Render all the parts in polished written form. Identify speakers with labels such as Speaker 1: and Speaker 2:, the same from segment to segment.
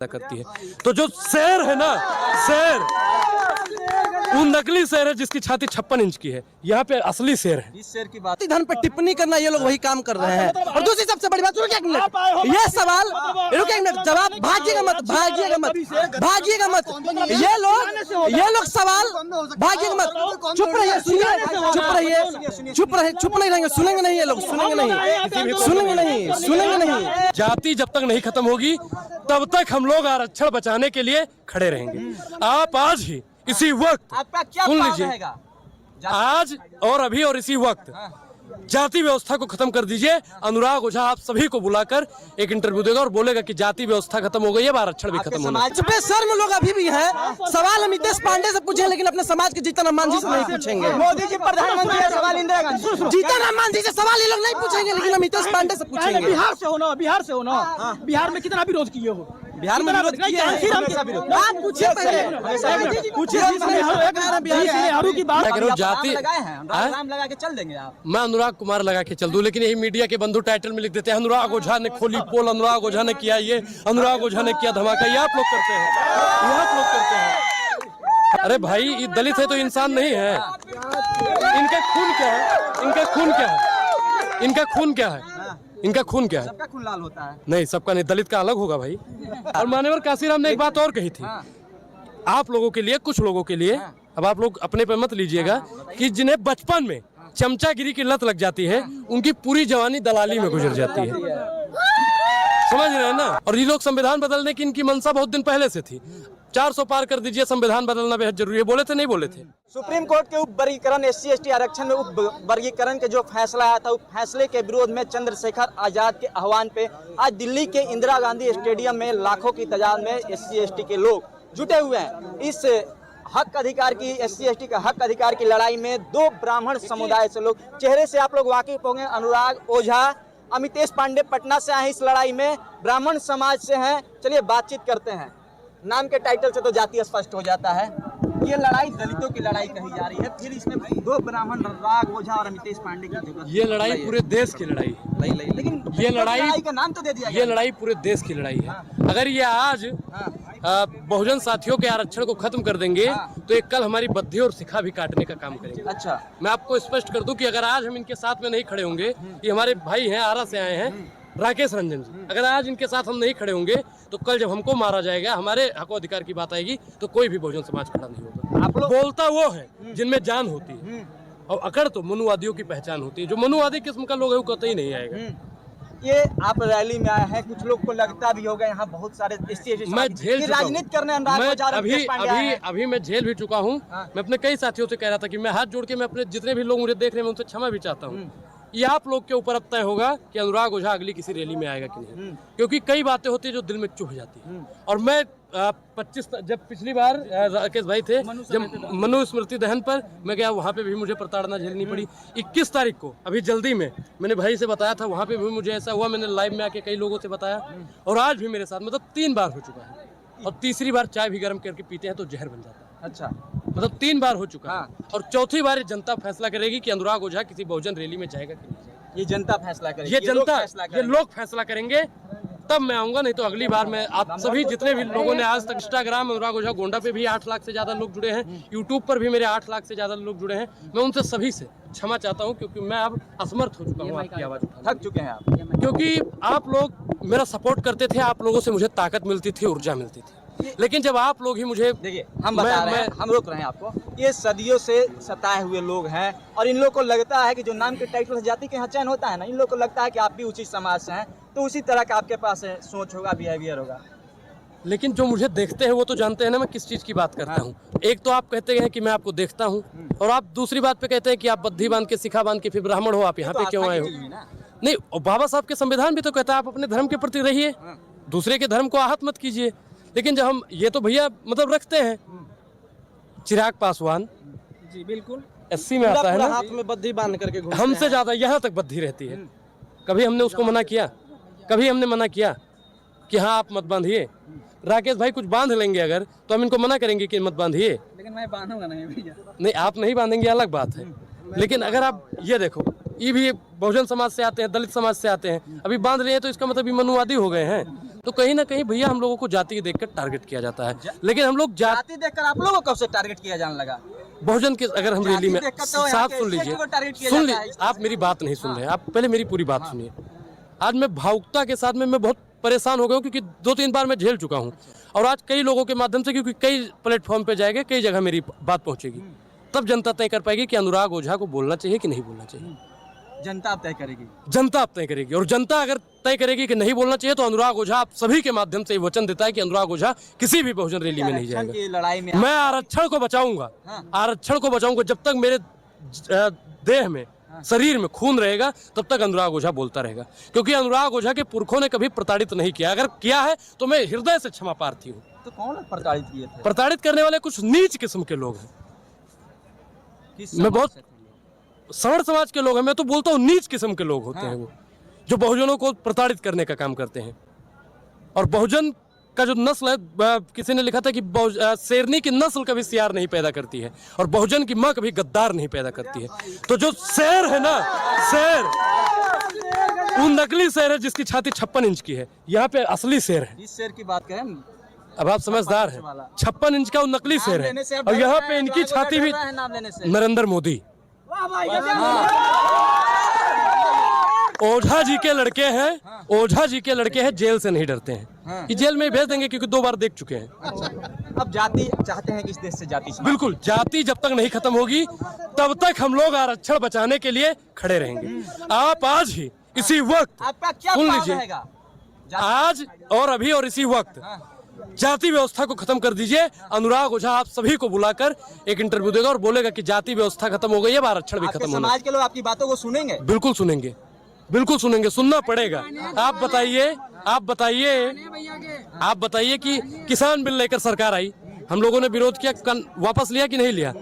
Speaker 1: करती है। तो जो शेर है ना, शेर वो नकली शेर है जिसकी छाती 56 इंच की है। यहाँ पे असली शेर है।
Speaker 2: इस शेर की बात
Speaker 3: धन पर टिप्पणी करना, ये लोग वही काम कर रहे हैं। और दूसरी सबसे बड़ी बात, रुकिए एक मिनट, ये सवाल रुकिए एक मिनट, जवाब भागिएगा मत, भागिएगा मत, भागिएगा मत। ये लोग सवाल भागिएगा मत, चुप रहिए, सुनिए, चुप रहिए, चुप रहिए, चुप नहीं रहेंगे, सुनेंगे नहीं, ये लोग सुनेंगे नहीं, सुनेंगे नहीं, सुनेंगे नहीं।
Speaker 1: जाति जब तक नहीं खत्म होगी तब तक हम लोग आरक्षण बचाने के लिए खड़े रहेंगे। आप आज ही इसी वक्त
Speaker 2: आपका क्या
Speaker 1: सुन
Speaker 2: प्लान
Speaker 1: लीजिए,
Speaker 2: रहेगा?
Speaker 1: आज और अभी और इसी वक्त जाति व्यवस्था को खत्म कर दीजिए। अनुराग ओझा आप सभी को बुलाकर एक इंटरव्यू देगा और बोलेगा कि जाति व्यवस्था खत्म हो गई है, आरक्षण भी खत्म होना।
Speaker 3: बेशर्म लोग अभी भी हैं। सवाल हम हितेश पांडे से पूछे, लेकिन अपने समाज के जीतन राम मांझी से नहीं पूछेंगे।
Speaker 2: मोदी जी प्रधानमंत्री है, सवाल इंदिरा गांधी।
Speaker 3: जीतन राम मांझी से सवाल ये लोग नहीं पूछेंगे, लेकिन हम हितेश पांडे से पूछेंगे।
Speaker 4: बिहार से हो ना, बिहार से हो ना, बिहार में कितना विरोध किए हो?
Speaker 3: बिहार में विरोध किया है, आप पूछिए पहले, पूछिए
Speaker 4: नेहरू की बात।
Speaker 1: जाति
Speaker 2: राम लगा के चल देंगे आप?
Speaker 1: मैं अनुराग कुमार लगा के चल दूं, लेकिन यही मीडिया के बंधु टाइटल में लिख देते हैं अनुराग ओझा ने खोली पोल, अनुराग ओझा ने किया ये, अनुराग ओझा ने किया धमाका। ये आप लोग करते हैं, ये आप लोग करते हैं। अरे भाई, ये दलित है तो इंसान नहीं है? इनका खून क्या है? इनका खून क्या है? इनका खून क्या है? इनका खून क्या है?
Speaker 2: सबका खून लाल होता है।
Speaker 1: नहीं, सबका नहीं, दलित का अलग होगा भाई। और मान्यवर काशीराम ने एक बात और कही थी, आप लोगों के लिए, कुछ लोगों के लिए, अब आप लोग अपने पे मत लीजिएगा, कि जिन्हें बचपन में चमचागिरी की लत लग जाती है उनकी पूरी जवानी दलाली में गुजर जाती है। समझ रहे हैं ना? और ये लोग संविधान बदलने की इनकी मंशा बहुत दिन पहले से थी। 400 पार कर दीजिए, संविधान बदलना बेहद जरूरी है। बोले थे नहीं बोले थे?
Speaker 2: सुप्रीम कोर्ट के उप वर्गीकरण SC/ST आरक्षण में उप वर्गीकरण के जो फैसला आया था, उस फैसले के विरोध में चंद्रशेखर आजाद के आह्वान पे आज दिल्ली के इंदिरा गांधी स्टेडियम में लाखों की तादाद में SC/ST के लोग जुटे हुए हैं। इस हक अधिकार की, SC/ST का हक अधिकार की लड़ाई में दो ब्राह्मण समुदाय से लोग, चेहरे से आप लोग वाकिफ होंगे, अनुराग ओझा, अमितेश पांडे पटना से आए इस लड़ाई में, ब्राह्मण समाज से हैं। चलिए बातचीत करते हैं। नाम के टाइटल से तो जाति स्पष्ट हो जाता है। ये लड़ाई दलितों की लड़ाई कही जा रही है, फिर इसमें दो ब्राह्मण अनुराग ओझा और अमितेश पांडे की जगह।
Speaker 1: ये लड़ाई पूरे देश की लड़ाई है,
Speaker 2: लेकिन
Speaker 1: ये लड़ाई
Speaker 2: का नाम तो दे दिया
Speaker 1: ये लड़ाई पूरे देश की लड़ाई है। अगर ये आज बहुजन साथियों के आरक्षण को खत्म कर देंगे तो एक कल हमारी बद्धी और शिखा भी काटने का काम करेंगे।
Speaker 2: अच्छा,
Speaker 1: मैं आपको स्पष्ट कर दूं कि अगर आज हम इनके साथ में नहीं खड़े होंगे, ये हमारे भाई हैं, आरा से आए हैं, राकेश रंजन जी, अगर आज इनके साथ हम नहीं खड़े होंगे तो कल जब हमको मारा जाएगा, हमारे हक अधिकार की बात आएगी, तो कोई भी बहुजन समाज खड़ा नहीं होगा।
Speaker 2: आप लोग
Speaker 1: बोलता वो है जिनमें जान होती है, और अकड़ तो मनुवादियों की पहचान होती है। जो मनुवादी किस्म का लोग है वो कतई नहीं आएगा।
Speaker 2: ये आप रैली में आए हैं, कुछ लोग को लगता भी होगा यहाँ बहुत सारे
Speaker 1: मैं झेल चुका हूं।
Speaker 2: राजनीति करने
Speaker 1: अभी मैं झेल भी चुका हूँ। मैं अपने कई साथियों से कह रहा था कि मैं हाथ जोड़ के, मैं अपने जितने भी लोग मुझे देख रहे हैं उनसे क्षमा भी चाहता हूँ। ये आप लोग के ऊपर अब तय होगा कि अनुराग ओझा अगली किसी रैली में आएगा कि नहीं, क्योंकि कई बातें होती है जो दिल में चुभ जाती है। और मैं 25 जब पिछली बार राकेश भाई थे, जब मनु स्मृति दहन पर मैं गया, वहाँ पे भी मुझे प्रताड़ना झेलनी पड़ी। 21 तारीख को अभी जल्दी में मैंने भाई से बताया था, वहाँ पे भी मुझे ऐसा हुआ, मैंने लाइव में आके कई लोगों से बताया। और आज भी मेरे साथ मतलब 3 बार हो चुका है, और तीसरी बार चाय भी गर्म करके पीते हैं तो जहर बन जाता है।
Speaker 2: अच्छा,
Speaker 1: मतलब 3 बार हो चुका है, और चौथी बार जनता फैसला करेगी कि अनुराग ओझा किसी बहुजन रैली में जाएगा कि नहीं जाएगा।
Speaker 2: ये जनता फैसला करेगी,
Speaker 1: ये लोग फैसला करेंगे, तब मैं आऊंगा। नहीं तो अगली बार मैं आप सभी जितने भी लोगों ने आज तक इंस्टाग्राम अनुराग ओझा गोंडा पे भी 8 लाख से ज्यादा लोग जुड़े हैं, यूट्यूब पर भी मेरे 8 लाख से ज्यादा लोग जुड़े हैं, मैं उनसे सभी से क्षमा चाहता हूं, क्योंकि मैं अब असमर्थ हो चुका हूं आपकी आवाज उठाने।
Speaker 2: थक चुके हैं आप,
Speaker 1: क्योंकि आप लोग मेरा सपोर्ट करते थे, आप लोगों से मुझे ताकत मिलती थी, ऊर्जा मिलती थी। लेकिन जब आप लोग ही मुझे,
Speaker 2: देखिए हम बता रहे हैं, हम रोक रहे हैं आपको, ये सदियों से सताए हुए लोग हैं, और इन लोगों को लगता है कि जो नाम के टाइटल से जाति के यहाँ चयन होता है ना, इन लोगों को लगता है कि आप भी उसी समाज से हैं, तो उसी तरह का आपके पास सोच होगा, बिहेवियर होगा।
Speaker 1: लेकिन जो मुझे देखते हैं वो तो जानते हैं ना मैं किस चीज की बात करता हूँ। एक तो आप कहते हैं कि मैं आपको देखता हूँ, और आप दूसरी बात पे कहते हैं कि आप बद्धी बांध के, शिखा बांध के फिर ब्राह्मण हो, आप यहाँ पे क्यों आए हो? नहीं, बाबा साहब के संविधान भी तो कहता है आप अपने धर्म के प्रति रहिए, दूसरे के धर्म को आहत मत कीजिए। लेकिन जब हम ये तो भैया मतलब रखते हैं, चिराग पासवान
Speaker 4: जी बिल्कुल
Speaker 1: SC में आता है ना,
Speaker 3: हाथ में बद्धी बांध करके
Speaker 1: हमसे ज्यादा यहाँ तक बद्धी रहती है। कभी हमने उसको मना किया? कभी हमने मना किया कि हाँ आप मत बांधिए? राकेश भाई कुछ बांध लेंगे अगर, तो हम इनको मना करेंगे कि मत बांधिए?
Speaker 4: लेकिन मैं बांधूंगा नहीं भैया।
Speaker 1: नहीं, आप नहीं बांधेंगे अलग बात है, लेकिन अगर आप ये देखो, ये भी बहुजन समाज से आते हैं, दलित समाज से आते हैं, अभी बांध रहे हैं तो इसका मतलब ये मनुवादी हो गए हैं। तो कहीं ना कहीं भैया हम लोगों को जाति के देखकर टारगेट किया जाता है। लेकिन हम लोग
Speaker 2: जाति देखकर आप लोगों को कब से टारगेट किया जाने लगा?
Speaker 1: बहुजन के अगर हम रैली में
Speaker 2: देखकर तो यहाँ
Speaker 1: साथ
Speaker 2: के
Speaker 1: सुन
Speaker 2: SC
Speaker 1: लीजिए,
Speaker 2: को टारगेट किया
Speaker 1: सुन
Speaker 2: जाता है।
Speaker 1: लीजिए, आप मेरी बात नहीं सुन रहे हैं, आप पहले मेरी पूरी बात सुनिए। आज मैं भावुकता के साथ में मैं बहुत परेशान हो गया हूँ, क्योंकि 2-3 बार मैं झेल चुका हूँ। और आज कई लोगों के माध्यम से, क्योंकि कई प्लेटफॉर्म पे जाएंगे, कई जगह मेरी बात पहुंचेगी, तब जनता तय कर पाएगी कि अनुराग ओझा को बोलना चाहिए कि नहीं बोलना चाहिए।
Speaker 2: जनता अब तय करेगी।
Speaker 1: जनता अब तय करेगी, और जनता अगर तय करेगी कि नहीं बोलना चाहिए, तो अनुराग ओझा आप सभी के माध्यम से वचन देता है कि अनुराग ओझा किसी भी बहुजन रैली में नहीं
Speaker 2: आरक्षण
Speaker 1: जाएगा।
Speaker 2: की लड़ाई में
Speaker 1: मैं आरक्षण को बचाऊंगा, आरक्षण को बचाऊंगा। जब तक मेरे देह में, शरीर में खून रहेगा, तब तक अनुराग ओझा बोलता रहेगा। क्योंकि अनुराग ओझा के पुरखों ने कभी प्रताड़ित नहीं किया, अगर किया है तो मैं हृदय से क्षमा प्रार्थी हूँ।
Speaker 2: तो कौन प्रताड़ित किए थे?
Speaker 1: प्रताड़ित करने वाले कुछ नीच किस्म के लोग हैं।
Speaker 2: किस
Speaker 1: मैं बहुत
Speaker 2: समाज से थे?
Speaker 1: सवर्ण समाज के लोग हैं। मैं तो बोलता हूँ नीच किस्म के लोग होते हैं वो, जो बहुजनों को प्रताड़ित करने का काम करते हैं। और बहुजन का जो नस्ल है, किसी ने लिखा था कि शेरनी की नस्ल कभी सियार नहीं पैदा करती है, और बहुजन की माँ कभी गद्दार नहीं पैदा करती है। तो जो शेर है ना, शेर, वो नकली शेर है जिसकी छाती 56 इंच की है। यहाँ पे असली शेर है।
Speaker 2: जिस शेर की बात करें,
Speaker 1: अब आप समझदार हैं। 56 इंच का वो नकली शेर है, और यहाँ पे इनकी छाती भी
Speaker 2: नाम लेने से
Speaker 1: नरेंद्र मोदी, ओझा जी के लड़के हैं। ओझा जी के लड़के हैं, जेल से नहीं डरते हैं कि जेल में ही भेज देंगे, क्योंकि 2 बार देख चुके हैं।
Speaker 2: अब जाति चाहते हैं कि इस देश से जाति समाप्त
Speaker 1: बिल्कुल, जाति जब तक नहीं खत्म होगी, तब तक हम लोग आरक्षण बचाने के लिए खड़े रहेंगे। आप आज ही इसी वक्त
Speaker 2: आपका क्या
Speaker 1: सुन
Speaker 2: प्लान
Speaker 1: लीजिए,
Speaker 2: रहेगा?
Speaker 1: आज और अभी और इसी वक्त जाति व्यवस्था को खत्म कर दीजिए। अनुराग ओझा आप सभी को बुलाकर एक इंटरव्यू देगा और बोलेगा कि जाति व्यवस्था खत्म हो गई है, अब आरक्षण भी
Speaker 2: आपके
Speaker 1: खत्म होना।
Speaker 2: समाज के लोग आपकी बातों को सुनेंगे?
Speaker 1: बिल्कुल सुनेंगे, बिल्कुल सुनेंगे, सुनना पड़ेगा। आप बताइए, आप बताइए कि किसान बिल लेकर सरकार आई, हम लोगों ने विरोध किया, वापस लिया कि नहीं लिया?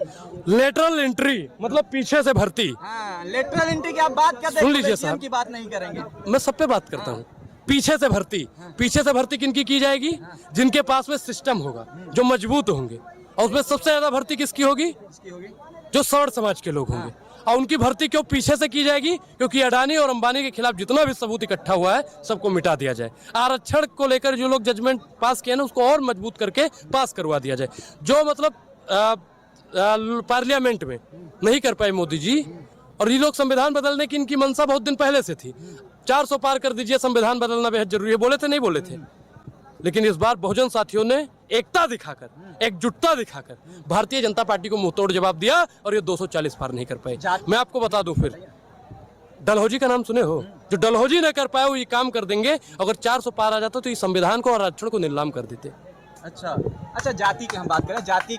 Speaker 1: लेटरल एंट्री मतलब पीछे से भर्ती,
Speaker 2: लेटरल एंट्री की आप बात करते हैं,
Speaker 1: सुन लीजिए
Speaker 2: BCM
Speaker 1: साहब,
Speaker 2: की बात नहीं करेंगे।
Speaker 1: मैं सब पे बात करता हूँ। पीछे से भर्ती, पीछे से भर्ती किनकी की जाएगी? जिनके पास में सिस्टम होगा, जो मजबूत होंगे। और उसमें सबसे ज्यादा भर्ती किसकी होगी? जो सवर्ण समाज के लोग होंगे। और उनकी भर्ती क्यों पीछे से की जाएगी? क्योंकि अडानी और अंबानी के खिलाफ जितना भी सबूत इकट्ठा हुआ है, सबको मिटा दिया जाए। आरक्षण को लेकर जो लोग जजमेंट पास किए ना, उसको और मजबूत करके पास करवा दिया जाए। जो मतलब पार्लियामेंट में नहीं कर पाए मोदी जी, और ये लोग संविधान बदलने की इनकी मंशा बहुत दिन पहले से थी। 400 पार कर दीजिए, संविधान बदलना बेहद जरूरी है, बोले थे नहीं बोले थे? लेकिन इस बार बहुजन साथियों ने एकता दिखाकर, एकजुटता दिखाकर भारतीय जनता पार्टी को मुंहतोड़ जवाब दिया, और ये 240 पार नहीं कर पाए। मैं आपको बता दूं, फिर डलहौजी का नाम सुने हो? जो डलहौजी न कर पाए वो ये काम कर देंगे। अगर 400 पार आ जाता तो ये संविधान को और आरक्षण को नीलाम कर देते।
Speaker 2: अच्छा, जाति की हम बात करें, जाति